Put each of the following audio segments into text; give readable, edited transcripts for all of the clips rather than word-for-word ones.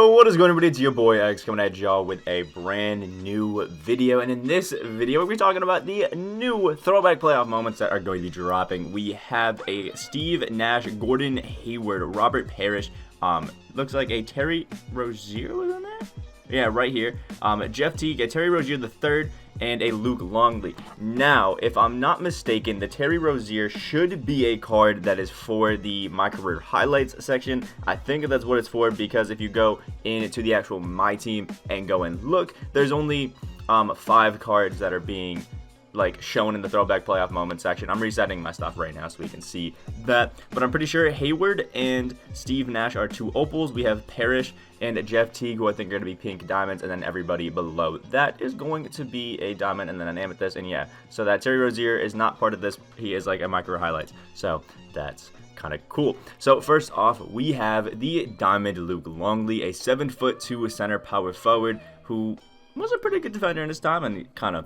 Yo, what is going on, everybody? It's your boy X coming at y'all with a brand new video. And in this video, we're talking about the new throwback playoff moments that are going to be dropping. We have a Steve Nash, Gordon Hayward, Robert Parish, looks like a Terry Rozier was in there? Yeah, right here. Jeff Teague, a Terry Rozier the third, and a Luc Longley. Now, if I'm not mistaken, the Terry Rozier should be a card that is for the MyCareer highlights section. I think that's what it's for, because if you go into the actual My Team and go and look, there's only 5 cards that are being shown in the throwback playoff moment section. I'm resetting my stuff right now so we can see that, but I'm pretty sure Hayward and Steve Nash are 2 opals. We have Parish and Jeff Teague, who I think are going to be pink diamonds, and then everybody below that is going to be a diamond and then an amethyst. And yeah, so that Terry Rozier is not part of this. He is like a MyCareer highlights, so that's kind of cool. So first off, we have the diamond Luc Longley, a 7'2" center power forward who was a pretty good defender in his time, and he kind of,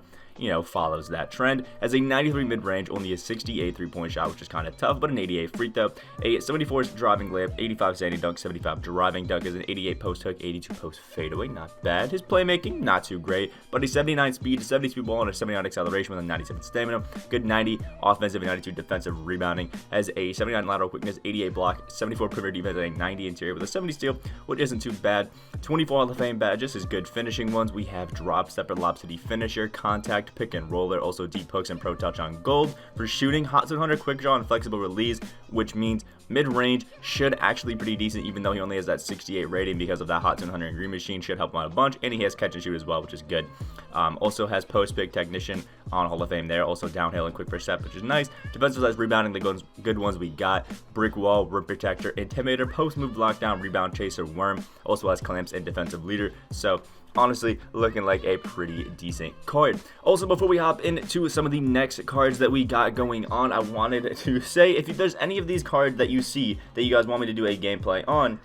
follows that trend. As a 93 mid-range, only a 68 3-point shot, which is kind of tough, but an 88 free throw, a 74 driving layup, 85 standing dunk, 75 driving dunk, is an 88 post hook, 82 post fadeaway, not bad. His playmaking, not too great, but a 79 speed, 70 speed ball, and a 79 acceleration with a 97 stamina, good 90 offensive and 92 defensive rebounding, has a 79 lateral quickness, 88 block, 74 perimeter defense, and a 90 interior with a 70 steal, which isn't too bad. 24 Hall of Fame badges is good finishing ones. We have drop stepper, lob city finisher, contact, pick and roller, also deep hooks and pro touch on gold. For shooting, hot zone hunter, quick draw, and flexible release, which means mid-range should actually pretty decent, even though he only has that 68 rating because of that hot zone hunter and green machine. Should help him out a bunch, and he has catch and shoot as well, which is good. Also has post pick technician on Hall of Fame there, also downhill and quick first step, which is nice. Defensive size rebounding, the good ones we got: brick wall, rim protector, intimidator, post move, lockdown, rebound chaser, worm. Also has clamps and defensive leader. So honestly, looking like a pretty decent card. Also, before we hop into some of the next cards that we got going on, I wanted to say, if there's any of these cards that you see that you guys want me to do a gameplay on,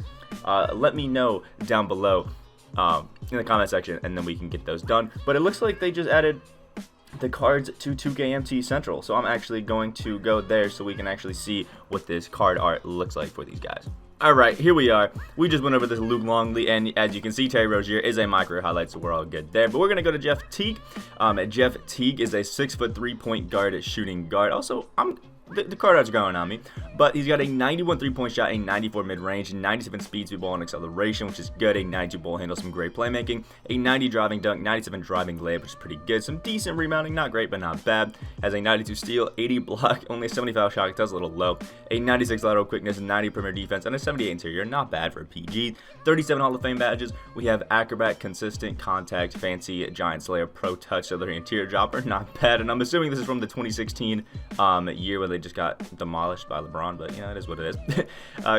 let me know down below in the comment section, and then we can get those done. But it looks like they just added the cards to 2KMT Central, so I'm actually going to go there so we can actually see what this card art looks like for these guys. Alright, here we are. We just went over this Luc Longley, and as you can see, Terry Rozier is a MyCareer highlight, so we're all good there. But we're going to go to Jeff Teague. Jeff Teague is a 6'3" point guard, shooting guard. Also, the card art's growing on me, but he's got a 91 3-point shot, a 94 mid-range, 97 speed, speed ball, and acceleration, which is good, a 92 ball handle, some great playmaking, a 90 driving dunk, 97 driving layup, which is pretty good, some decent rebounding, not great, but not bad, has a 92 steal, 80 block, only a 75 shot, that's a little low, a 96 lateral quickness, 90 perimeter defense, and a 78 interior, not bad for a PG. 37 Hall of Fame badges, we have acrobat, consistent, contact, fancy, giant slayer, pro touch, other interior dropper, not bad, and I'm assuming this is from the 2016 year where they just got demolished by LeBron, but it is what it is.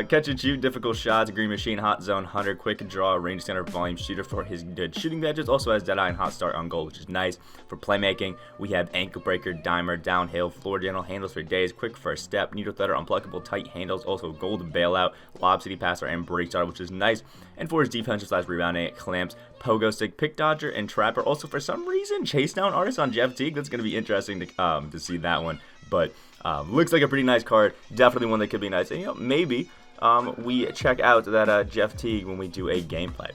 Catch and shoot, difficult shots, green machine, hot zone hunter, quick draw, range center, volume shooter for his good shooting badges. Also has deadeye and hot start on goal, which is nice. For playmaking, we have ankle breaker, dimer, downhill, floor general, handles for days, quick first step, needle threader, unpluckable, tight handles, also gold bailout, lob city passer, and break starter, which is nice. And for his defensive slash rebounding, clamps, pogo stick, pick dodger, and trapper. Also, for some reason, chase down artist on Jeff Teague. That's going to be interesting to see that one. But looks like a pretty nice card. Definitely one that could be nice. And, maybe we check out that Jeff Teague when we do a gameplay.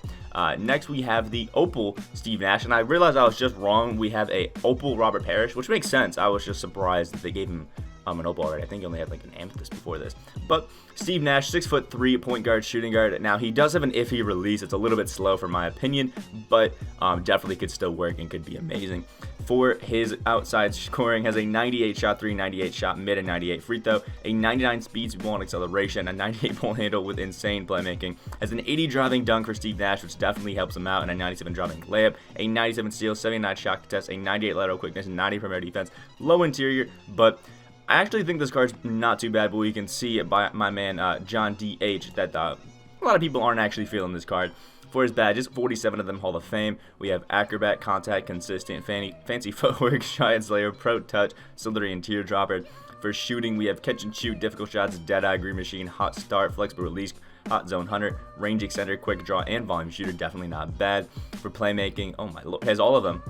Next, we have the Opal Steve Nash. And I realized I was just wrong. We have a Opal Robert Parish, which makes sense. I was just surprised that they gave him an Opal already. I think he only had an amethyst before this. But Steve Nash, 6'3", point guard, shooting guard. Now, he does have an iffy release. It's a little bit slow for my opinion, but definitely could still work and could be amazing. For his outside scoring, has a 98 shot 3, 98 shot mid, and 98 free throw, a 99 speed, speed ball, and acceleration, a 98 ball handle with insane playmaking, has an 80 driving dunk for Steve Nash, which definitely helps him out, and a 97 driving layup, a 97 steal, 79 shot contest, a 98 lateral quickness, and 90 perimeter defense, low interior, but I actually think this card's not too bad, but we can see it by my man John D.H. that a lot of people aren't actually feeling this card. For his badges, 47 of them Hall of Fame. We have acrobat, contact, consistent, fancy footwork, giant slayer, pro touch, slithery and teardropper. For shooting, we have catch and shoot, difficult shots, deadeye, green machine, hot start, flexible release, hot zone hunter, range extender, quick draw, and volume shooter. Definitely not bad. For playmaking, oh my lord, has all of them.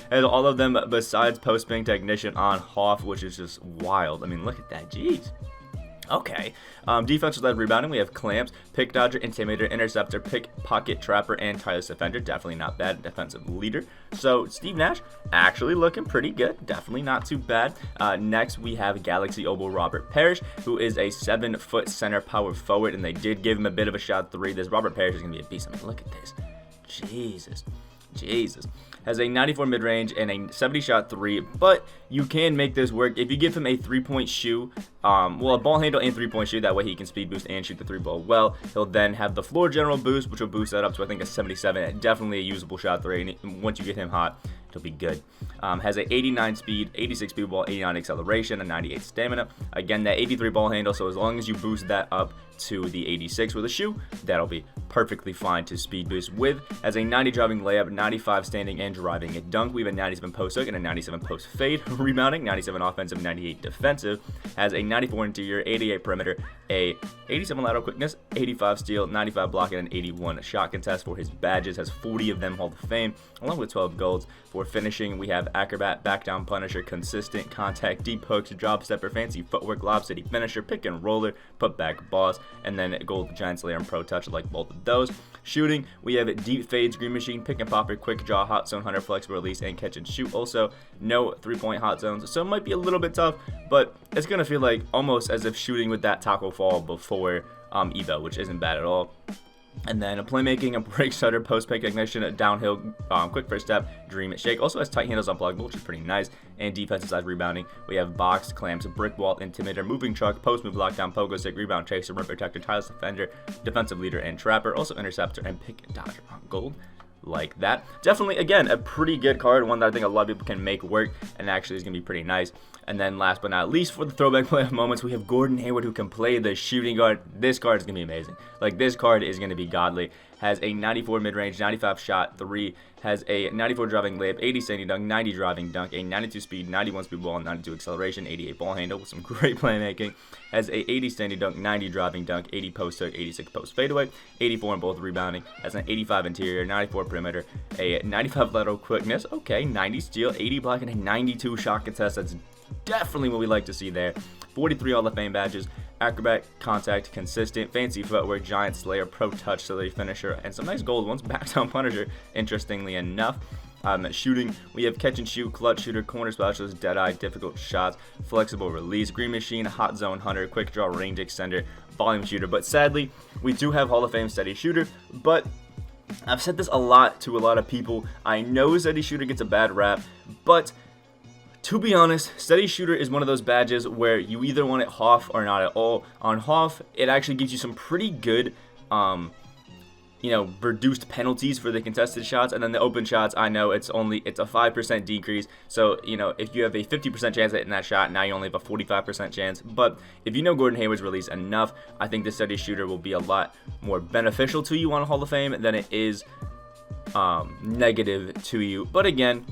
Has all of them besides post-ping technician on Hoff, which is just wild. I mean, look at that, jeez. Okay. Defensive led rebounding, we have Clamps, Pick Dodger, Intimidator, Interceptor, Pickpocket, Trapper, and Tireless Defender. Definitely not bad. Defensive leader. So Steve Nash actually looking pretty good. Definitely not too bad. Next, we have Galaxy Opal Robert Parish, who is a 7-foot center power forward, and they did give him a bit of a shot 3. This Robert Parish is going to be a beast. I mean, look at this. Jesus. Has a 94 mid-range and a 70 shot 3, but you can make this work if you give him a 3-point shoe, well, a ball handle and 3-point shoe. That way he can speed boost and shoot the 3-ball well. He'll then have the floor general boost, which will boost that up to I think a 77. Definitely a usable shot 3, and once you get him hot, it'll be good. Has a 89 speed, 86 speed ball, 89 acceleration, a 98 stamina. Again, that 83 ball handle, so as long as you boost that up to the 86 with a shoe, that'll be perfectly fine to speed boost with. Has a 90 driving layup, 95 standing and driving a dunk. We have a 97 post hook and a 97 post fade rebounding, 97 offensive, 98 defensive. Has a 94 interior, 88 perimeter, a 87 lateral quickness, 85 steal, 95 blocking, and 81 shot contest for his badges. Has 40 of them Hall of Fame, along with 12 golds. For finishing, we have acrobat, back down punisher, consistent contact, deep hooks, drop stepper, fancy footwork, lob city finisher, pick and roller, put back boss, and then gold giant slayer and pro touch, like both of those. Shooting, we have deep fades, green machine, pick and popper, quick draw, hot zone hunter, flexible release, and catch and shoot. Also, no 3-point hot zones, so it might be a little bit tough, but it's gonna feel like almost as if shooting with that taco fall before Evo, which isn't bad at all. And then a playmaking, a break stutter, post pick ignition, a downhill, quick first step, dream shake. Also has tight handles unpluggable, which is pretty nice. And defensive side rebounding, we have box, clamps, brick wall, intimidator, moving truck, post move, lockdown, pogo stick, rebound chaser, rim protector, tireless defender, defensive leader, and trapper. Also interceptor and pick and dodger on gold. Like that. Definitely, again, a pretty good card, one that I think a lot of people can make work, and actually is going to be pretty nice. And then last but not least, for the throwback playoff moments, we have Gordon Hayward, who can play the shooting guard. This card is going to be amazing. Like, this card is going to be godly. Has a 94 mid-range, 95 shot 3, has a 94 driving layup, 80 standing dunk, 90 driving dunk, a 92 speed, 91 speed ball, 92 acceleration, 88 ball handle with some great playmaking. Has a 80 standing dunk, 90 driving dunk, 80 post hook, 86 post fadeaway, 84 in both rebounding. Has an 85 interior, 94 perimeter, a 95 lateral quickness, okay, 90 steal, 80 block, and a 92 shot contest. That's definitely what we like to see there. 43 Hall of Fame badges, acrobat, contact, consistent, fancy footwork, giant slayer, pro touch, silly finisher, and some nice gold ones. Back down punisher, interestingly enough. Shooting, we have catch and shoot, clutch shooter, corner specialist, dead eye, difficult shots, flexible release, green machine, hot zone hunter, quick draw, range extender, volume shooter. But sadly, we do have Hall of Fame steady shooter, but I've said this a lot to a lot of people. I know steady shooter gets a bad rap, but to be honest, steady shooter is one of those badges where you either want it Hoff or not at all. On Hoff, it actually gives you some pretty good, reduced penalties for the contested shots, and then the open shots, I know it's a 5% decrease. So, if you have a 50% chance at hitting that shot, now you only have a 45% chance. But if you know Gordon Hayward's release enough, I think the steady shooter will be a lot more beneficial to you on Hall of Fame than it is negative to you. But again,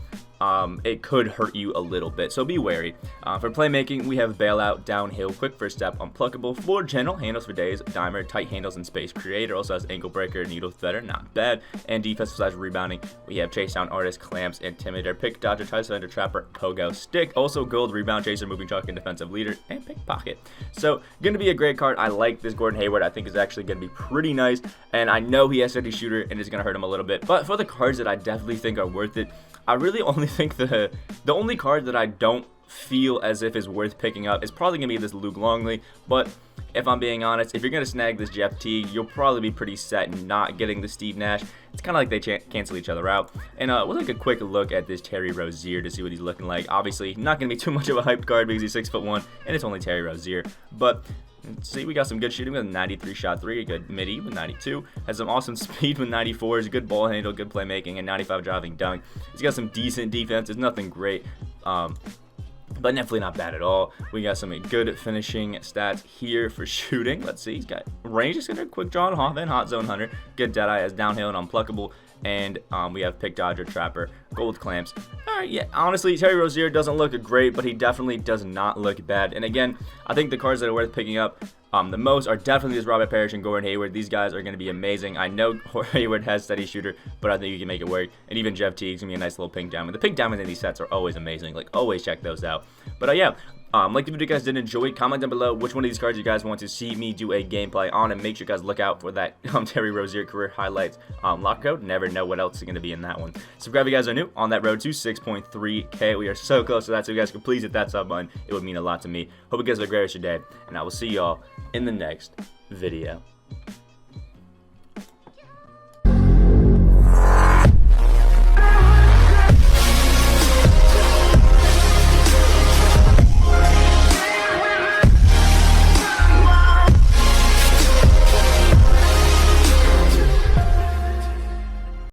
it could hurt you a little bit, so be wary. For playmaking, we have bailout, downhill, quick first step, unpluckable, floor general, handles for days, dimer, tight handles, and space creator. Also has ankle breaker, needle threader, not bad. And defensive side rebounding, we have chase down artist, clamps, intimidator, pick dodger, try defender, trapper, pogo stick. Also gold, rebound chaser, moving truck, and defensive leader, and pickpocket. So gonna be a great card. I like this Gordon Hayward. I think is actually gonna be pretty nice, and I know he has steady shooter and it's gonna hurt him a little bit. But for the cards that I definitely think are worth it, I really only think the only card that I don't feel as if is worth picking up is probably going to be this Luc Longley. But if I'm being honest, if you're going to snag this Jeff Teague, you'll probably be pretty set in not getting the Steve Nash. It's kind of like they cancel each other out. And we'll take a quick look at this Terry Rozier to see what he's looking like. Obviously, not going to be too much of a hyped card because he's 6'1", and it's only Terry Rozier. But see, we got some good shooting with a 93 shot 3, a good midi with 92, has some awesome speed with 94, is a good ball handle, good playmaking, and 95 driving dunk. He's got some decent defense, it's nothing great, but definitely not bad at all. We got some good finishing stats here for shooting. Let's see, he's got range, is gonna quick draw and hot zone hunter, good dead eye, has downhill and unpluckable, and we have pick dodger, trapper, gold clamps. Alright, yeah, honestly, Terry Rozier doesn't look great, but he definitely does not look bad. And again, I think the cards that are worth picking up the most are definitely this Robert Parish and Gordon Hayward. These guys are going to be amazing. I know Hayward has steady shooter, but I think you can make it work. And even Jeff Teague's going to be a nice little pink diamond. The pink diamonds in these sets are always amazing. Like, always check those out. But yeah, Like the video, you guys did enjoy. Comment down below which one of these cards you guys want to see me do a gameplay on, and make sure you guys look out for that Terry Rozier career highlights lock code. Never know what else is going to be in that one. Subscribe if you guys are new on that road to 6.3K. We are so close to that, so you guys can please hit that sub button. It would mean a lot to me. Hope you guys have a great rest of your day, and I will see y'all in the next video.